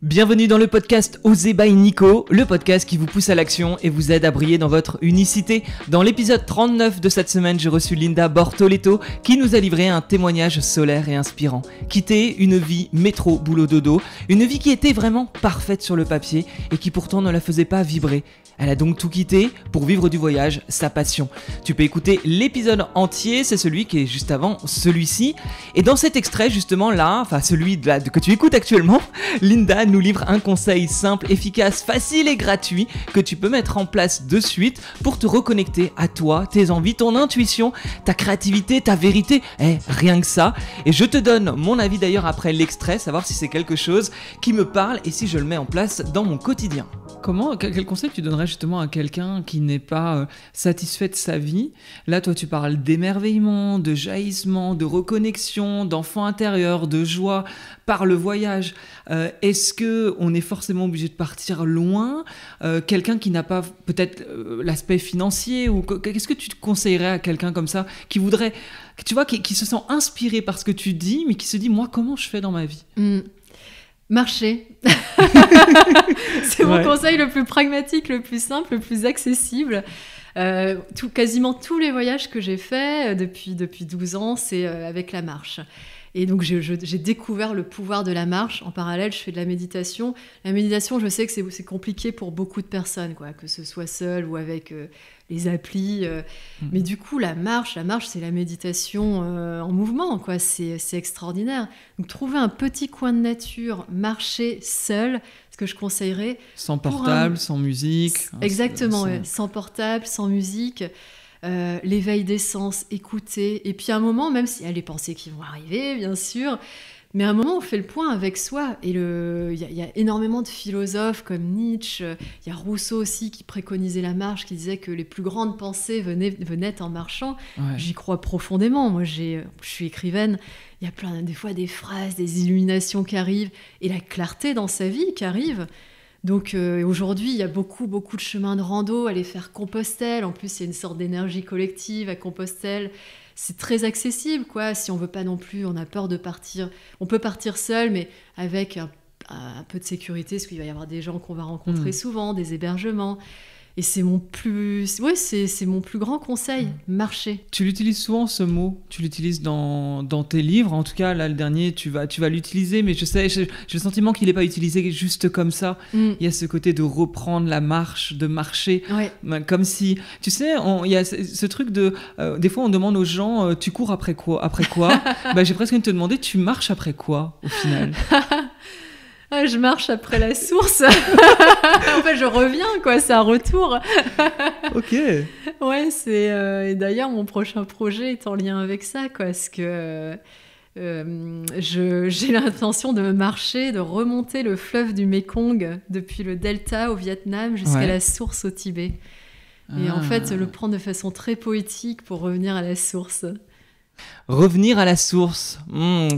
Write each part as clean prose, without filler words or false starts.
Bienvenue dans le podcast Osez by Nico, le podcast qui vous pousse à l'action et vous aide à briller dans votre unicité. Dans l'épisode 39 de cette semaine, j'ai reçu Linda Bortoletto qui nous a livré un témoignage solaire et inspirant. Quitter une vie métro, boulot, dodo, une vie qui était vraiment parfaite sur le papier et qui pourtant ne la faisait pas vibrer. Elle a donc tout quitté pour vivre du voyage, sa passion. Tu peux écouter l'épisode entier, c'est celui qui est juste avant celui-ci. Et dans cet extrait justement là, enfin celui que tu écoutes actuellement, Linda nous livre un conseil simple, efficace, facile et gratuit que tu peux mettre en place de suite pour te reconnecter à toi, tes envies, ton intuition, ta créativité, ta vérité. Rien que ça. Et je te donne mon avis d'ailleurs après l'extrait, savoir si c'est quelque chose qui me parle et si je le mets en place dans mon quotidien. Quel conseil tu donnerais justement à quelqu'un qui n'est pas satisfait de sa vie? Là, toi, tu parles d'émerveillement, de jaillissement, de reconnexion, d'enfant intérieur, de joie par le voyage. Est-ce qu'on est forcément obligé de partir loin? Quelqu'un qui n'a pas peut-être l'aspect financier ou qu'est-ce que tu te conseillerais à quelqu'un comme ça qui voudrait, tu vois, qui se sent inspiré par ce que tu dis, mais qui se dit, moi, comment je fais dans ma vie? Marcher. C'est mon conseil le plus pragmatique, le plus simple, le plus accessible. Quasiment tous les voyages que j'ai faits depuis 12 ans, c'est avec la marche. Et donc, j'ai découvert le pouvoir de la marche. En parallèle, je fais de la méditation. La méditation, je sais que c'est compliqué pour beaucoup de personnes, quoi, que ce soit seul ou avec les applis. Mais du coup, la marche, c'est la méditation en mouvement, quoi. C'est extraordinaire. Donc, trouver un petit coin de nature, marcher seul, ce que je conseillerais. Sans portable, sans musique. Exactement, sans portable, sans musique. L'éveil des sens, écouter, et puis à un moment, même s'il y a les pensées qui vont arriver, bien sûr, mais à un moment, on fait le point avec soi, et il y a énormément de philosophes comme Nietzsche, il y a Rousseau aussi qui préconisait la marche, qui disait que les plus grandes pensées venaient en marchant. Ouais. J'y crois profondément, moi je suis écrivaine, il y a des fois des phrases, des illuminations qui arrivent, et la clarté dans sa vie qui arrive. Donc aujourd'hui, il y a beaucoup de chemins de rando, aller faire Compostelle. En plus, il y a une sorte d'énergie collective à Compostelle. C'est très accessible, quoi. Si on veut pas non plus, on a peur de partir. On peut partir seul, mais avec un peu de sécurité, parce qu'il va y avoir des gens qu'on va rencontrer souvent, des hébergements. Et c'est mon plus grand conseil, marcher. Tu l'utilises souvent, ce mot. Tu l'utilises dans tes livres. En tout cas, là, le dernier, tu vas l'utiliser. Mais j'ai le sentiment qu'il n'est pas utilisé juste comme ça. Il y a ce côté de reprendre la marche, de marcher. Ouais. Comme si, tu sais, il y a ce truc de... des fois, on demande aux gens, tu cours après quoi? J'ai presque envie de te demander, tu marches après quoi, au final? Je marche après la source. En fait, je reviens, quoi. C'est un retour. Ok. Ouais, et d'ailleurs, mon prochain projet est en lien avec ça, quoi. Parce que j'ai l'intention de marcher, de remonter le fleuve du Mekong depuis le delta au Vietnam jusqu'à la source au Tibet. Et en fait, le prendre de façon très poétique pour revenir à la source. Revenir à la source.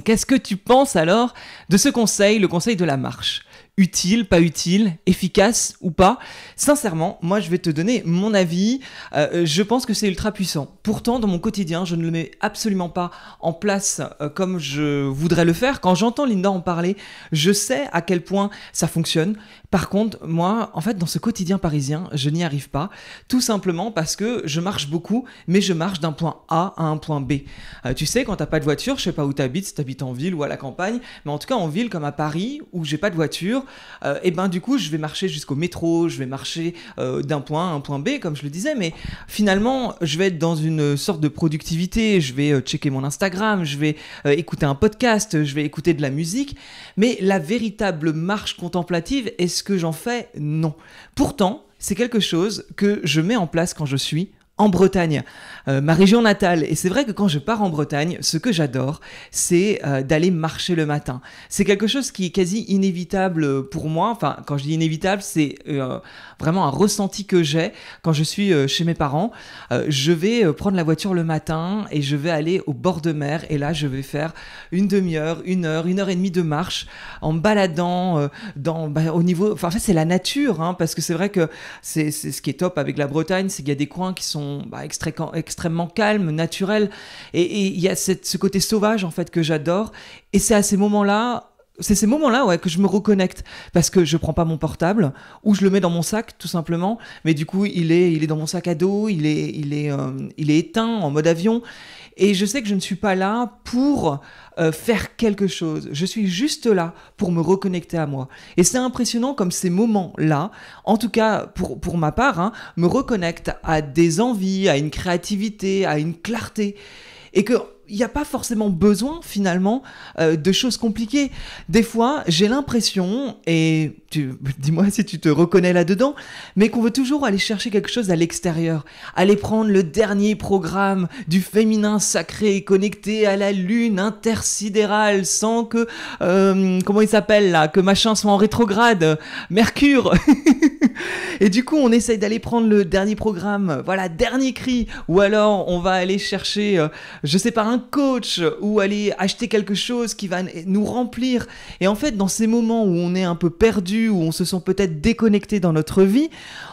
Qu'est-ce que tu penses alors de ce conseil, le conseil de la marche? Utile, pas utile, efficace ou pas? Sincèrement, moi je vais te donner mon avis. Je pense que c'est ultra puissant. Pourtant, dans mon quotidien, je ne le mets absolument pas en place comme je voudrais le faire. Quand j'entends Linda en parler, je sais à quel point ça fonctionne. Par contre, moi, en fait, dans ce quotidien parisien, je n'y arrive pas. Tout simplement parce que je marche beaucoup, mais je marche d'un point A à un point B. Tu sais, quand t'as pas de voiture, je sais pas où t'habites, si t'habites en ville ou à la campagne, mais en tout cas en ville comme à Paris, où j'ai pas de voiture, du coup, je vais marcher jusqu'au métro, je vais marcher d'un point A à un point B, comme je le disais, mais finalement, je vais être dans une sorte de productivité, je vais checker mon Instagram, je vais écouter un podcast, je vais écouter de la musique, mais la véritable marche contemplative, est-ce que j'en fais? Non. Pourtant, c'est quelque chose que je mets en place quand je suis en Bretagne, ma région natale. Et c'est vrai que quand je pars en Bretagne, ce que j'adore, c'est d'aller marcher le matin. C'est quelque chose qui est quasi inévitable pour moi. Enfin, quand je dis inévitable, c'est vraiment un ressenti que j'ai quand je suis chez mes parents. Je vais prendre la voiture le matin et je vais aller au bord de mer. Et là, je vais faire une demi-heure, une heure et demie de marche en me baladant au niveau... Enfin, en fait, c'est la nature, hein, parce que c'est vrai que c'est ce qui est top avec la Bretagne, c'est qu'il y a des coins qui sont extrêmement calmes, naturels, et il y a ce côté sauvage en fait que j'adore, et c'est à ces moments-là c'est ces moments-là, ouais, que je me reconnecte parce que je prends pas mon portable ou je le mets dans mon sac tout simplement. Mais du coup, il est dans mon sac à dos, il est éteint en mode avion. Et je sais que je ne suis pas là pour faire quelque chose. Je suis juste là pour me reconnecter à moi. Et c'est impressionnant comme ces moments-là, en tout cas pour ma part, hein, me reconnectent à des envies, à une créativité, à une clarté. Et qu'il n'y a pas forcément besoin, finalement, de choses compliquées. Des fois, j'ai l'impression, et dis-moi si tu te reconnais là-dedans, mais qu'on veut toujours aller chercher quelque chose à l'extérieur. Aller prendre le dernier programme du féminin sacré, connecté à la lune intersidérale, sans que, comment il s'appelle là, que machin soit en rétrograde, Mercure. Et du coup, on essaye d'aller prendre le dernier programme, voilà, dernier cri, ou alors on va aller chercher, je sais pas, un coach, ou aller acheter quelque chose qui va nous remplir. Et en fait, dans ces moments où on est un peu perdu, où on se sent peut-être déconnecté dans notre vie,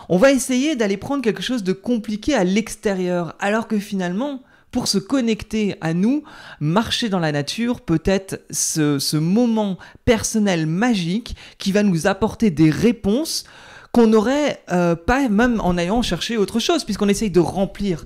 on va essayer d'aller prendre quelque chose de compliqué à l'extérieur, alors que finalement, pour se connecter à nous, marcher dans la nature peut être ce moment personnel magique qui va nous apporter des réponses qu'on n'aurait pas même en ayant cherché autre chose, puisqu'on essaye de remplir.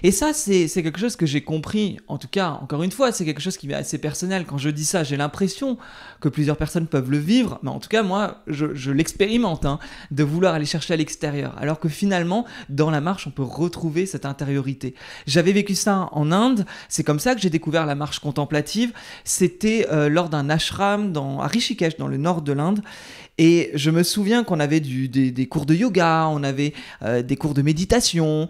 Et ça, c'est quelque chose que j'ai compris, en tout cas, encore une fois, c'est quelque chose qui m'est assez personnel. Quand je dis ça, j'ai l'impression que plusieurs personnes peuvent le vivre, mais en tout cas, moi, je l'expérimente, hein, de vouloir aller chercher à l'extérieur, alors que finalement, dans la marche, on peut retrouver cette intériorité. J'avais vécu ça en Inde, c'est comme ça que j'ai découvert la marche contemplative, c'était lors d'un ashram à Rishikesh, dans le nord de l'Inde. Et je me souviens qu'on avait des cours de yoga, on avait des cours de méditation,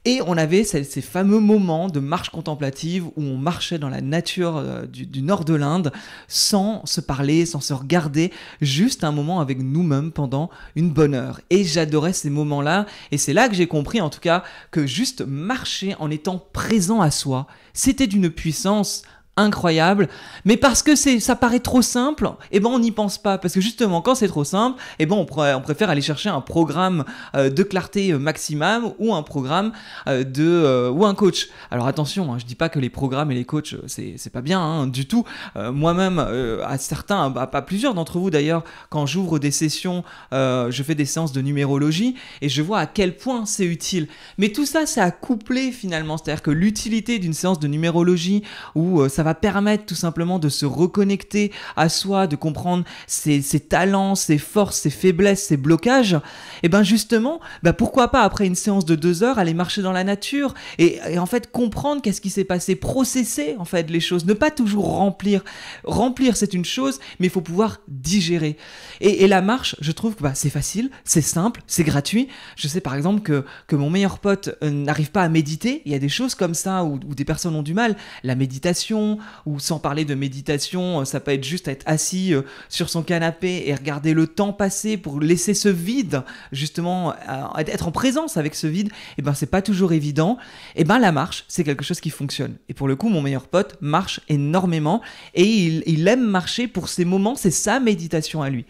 et on avait ces fameux moments de marche contemplative où on marchait dans la nature du nord de l'Inde, sans se parler, sans se regarder, juste un moment avec nous-mêmes pendant une bonne heure. Et j'adorais ces moments-là, et c'est là que j'ai compris en tout cas que juste marcher en étant présent à soi, c'était d'une puissance incroyable, mais parce que ça paraît trop simple, et ben on n'y pense pas, parce que justement quand c'est trop simple, et ben on préfère aller chercher un programme de clarté maximum ou un programme ou un coach. Alors attention, hein, je dis pas que les programmes et les coachs c'est pas bien, hein, du tout. Moi-même, à certains, pas plusieurs d'entre vous d'ailleurs, quand j'ouvre des sessions, je fais des séances de numérologie et je vois à quel point c'est utile. Mais tout ça, c'est à coupler finalement, c'est-à-dire que l'utilité d'une séance de numérologie où ça va permettre tout simplement de se reconnecter à soi, de comprendre ses talents, ses forces, ses faiblesses, ses blocages, et ben justement, pourquoi pas après une séance de 2 heures aller marcher dans la nature et en fait comprendre qu'est-ce qui s'est passé, processer en fait les choses, ne pas toujours remplir. Remplir c'est une chose, mais il faut pouvoir digérer. Et la marche, je trouve que c'est facile, c'est simple, c'est gratuit. Je sais par exemple que mon meilleur pote n'arrive pas à méditer, il y a des choses comme ça où des personnes ont du mal, la méditation, ou sans parler de méditation, ça peut être juste être assis sur son canapé et regarder le temps passer pour laisser ce vide, justement être en présence avec ce vide, et c'est pas toujours évident. Et la marche, c'est quelque chose qui fonctionne. Et pour le coup, mon meilleur pote marche énormément et il aime marcher pour ces moments, c'est sa méditation à lui.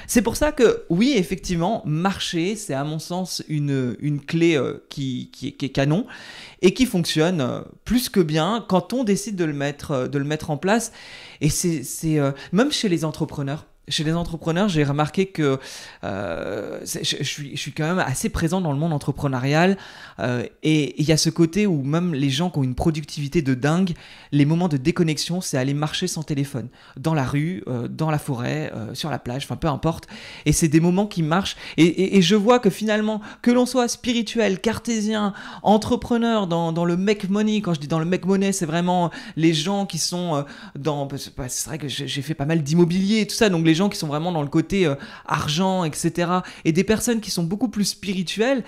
C'est pour ça que, oui, effectivement, marcher, c'est à mon sens une clé qui est canon et qui fonctionne plus que bien quand on décide de le mettre en place. Et c'est même chez les entrepreneurs. Chez les entrepreneurs, j'ai remarqué que je suis quand même assez présent dans le monde entrepreneurial et il y a ce côté où même les gens qui ont une productivité de dingue, les moments de déconnexion, c'est aller marcher sans téléphone, dans la rue, dans la forêt, sur la plage, enfin peu importe. Et c'est des moments qui marchent et je vois que finalement, que l'on soit spirituel, cartésien, entrepreneur, dans le make money, quand je dis dans le make money, c'est vraiment les gens qui sont c'est vrai que j'ai fait pas mal d'immobilier et tout ça, donc les gens qui sont vraiment dans le côté argent, etc. et des personnes qui sont beaucoup plus spirituelles,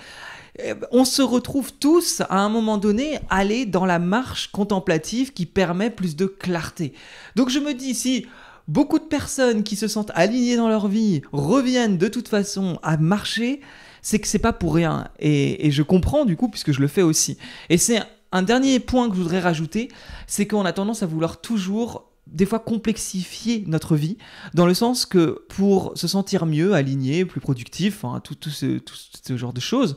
on se retrouve tous à un moment donné aller dans la marche contemplative qui permet plus de clarté. Donc je me dis, si beaucoup de personnes qui se sentent alignées dans leur vie reviennent de toute façon à marcher, c'est que c'est pas pour rien. Et je comprends du coup, puisque je le fais aussi. Et c'est un dernier point que je voudrais rajouter, c'est qu'on a tendance à vouloir toujours des fois complexifier notre vie, dans le sens que pour se sentir mieux, aligné, plus productif, tout ce genre de choses,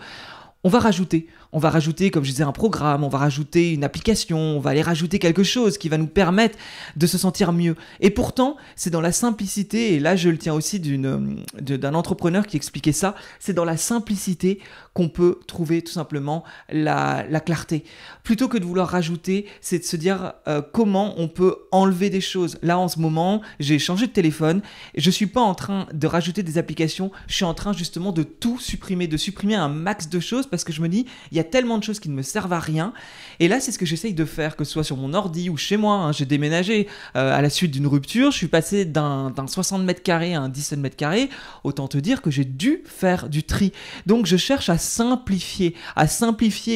on va rajouter. On va rajouter, comme je disais, un programme, on va rajouter une application, on va aller rajouter quelque chose qui va nous permettre de se sentir mieux. Et pourtant, c'est dans la simplicité, et là je le tiens aussi d'un entrepreneur qui expliquait ça, c'est dans la simplicité qu'on peut trouver tout simplement la clarté. Plutôt que de vouloir rajouter, c'est de se dire comment on peut enlever des choses. Là en ce moment, j'ai changé de téléphone, et je ne suis pas en train de rajouter des applications, je suis en train justement de tout supprimer, de supprimer un max de choses parce que je me dis, il y a tellement de choses qui ne me servent à rien. Et là, c'est ce que j'essaye de faire, que ce soit sur mon ordi ou chez moi. J'ai déménagé à la suite d'une rupture, je suis passé d'un 60 mètres carrés à un 17 mètres carrés. Autant te dire que j'ai dû faire du tri. Donc, je cherche à simplifier,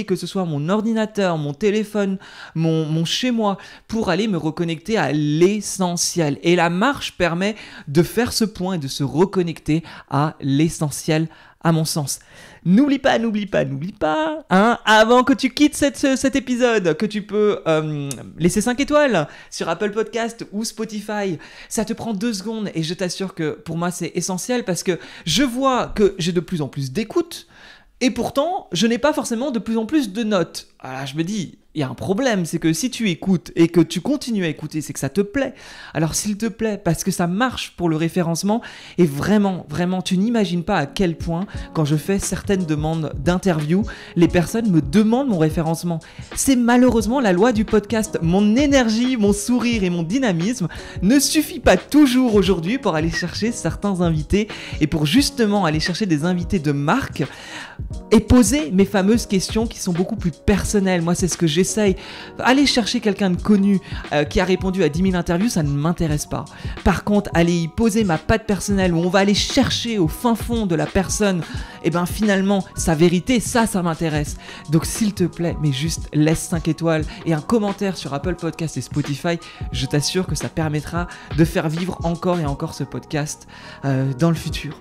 que ce soit mon ordinateur, mon téléphone, mon chez moi, pour aller me reconnecter à l'essentiel. Et la marche permet de faire ce point et de se reconnecter à l'essentiel, à mon sens. N'oublie pas, avant que tu quittes cet épisode, que tu peux laisser 5 étoiles sur Apple Podcast ou Spotify. Ça te prend 2 secondes et je t'assure que pour moi c'est essentiel parce que je vois que j'ai de plus en plus d'écoute et pourtant je n'ai pas forcément de plus en plus de notes. Alors je me dis, il y a un problème, c'est que si tu écoutes et que tu continues à écouter, c'est que ça te plaît. Alors s'il te plaît, parce que ça marche pour le référencement, et vraiment, tu n'imagines pas à quel point, quand je fais certaines demandes d'interview, les personnes me demandent mon référencement. C'est malheureusement la loi du podcast. Mon énergie, mon sourire et mon dynamisme ne suffit pas toujours aujourd'hui pour aller chercher certains invités et pour justement aller chercher des invités de marque et poser mes fameuses questions qui sont beaucoup plus personnelles. Moi, c'est ce que j'essaye. Aller chercher quelqu'un de connu qui a répondu à 10 000 interviews, ça ne m'intéresse pas. Par contre, aller y poser ma patte personnelle où on va aller chercher au fin fond de la personne, et ben finalement, sa vérité, ça m'intéresse. Donc s'il te plaît, mais juste laisse 5 étoiles et un commentaire sur Apple Podcast et Spotify. Je t'assure que ça permettra de faire vivre encore et encore ce podcast dans le futur.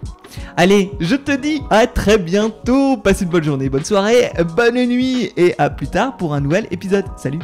Allez, je te dis à très bientôt. Passe une bonne journée, bonne soirée, bonne nuit et à plus tard pour un nouvel épisode. Salut!